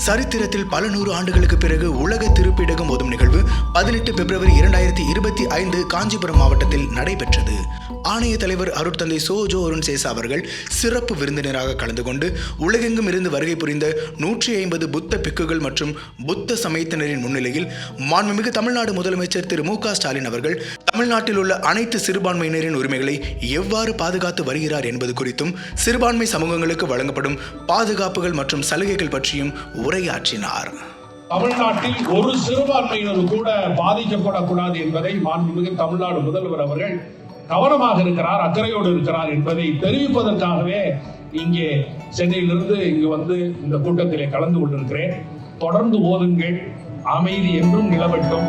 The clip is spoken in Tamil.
சரித்திரத்தில் பல 100 ஆண்டுகளுக்கு பிறகு உலக திருப்பீடகம் ஓதும் நிகழ்வு 18 பிப்ரவரி 2025 காஞ்சிபுரம் மாவட்டத்தில் நடைபெற்றது. ஆணைய தலைவர் அருட்தந்தை சோஜோ அருண்சேசா அவர்கள் சிறப்பு விருந்தினராக கலந்து கொண்டு உலகெங்கும் இருந்து வருகை புரிந்த 150 புத்த பிக்குகள் மற்றும் புத்த சமயத்தினரின் முன்னிலையில் மாண்புமிகு தமிழ்நாடு முதலமைச்சர் திரு மு.க. ஸ்டாலின் அவர்கள் தமிழ்நாட்டில் உள்ள அனைத்து சிறுபான்மையினரின் உரிமைகளை எவ்வாறு பாதுகாத்து வருகிறார் என்பது குறித்தும் சிறுபான்மை சமூகங்களுக்கு வழங்கப்படும் பாதுகாப்புகள் மற்றும் சலுகைகள் பற்றியும் உரையாற்றினார். தமிழ்நாட்டில் ஒரு சிறுபான்மையினர் கூட பாதிக்கப்படக்கூடாது என்பதை மாண்புமிகு தமிழ்நாடு முதல்வர் அவர்கள் கவனமாக இருக்கிறார், அக்கறையோடு இருக்கிறார் என்பதை தெரிவிப்பதற்காகவே இங்கே சென்னையிலிருந்து இங்கு வந்து இந்த கூட்டத்திலே கலந்து கொண்டிருக்கிறேன். தொடர்ந்து ஓதுங்கள், அமைதி என்றும் நிலவட்டும்.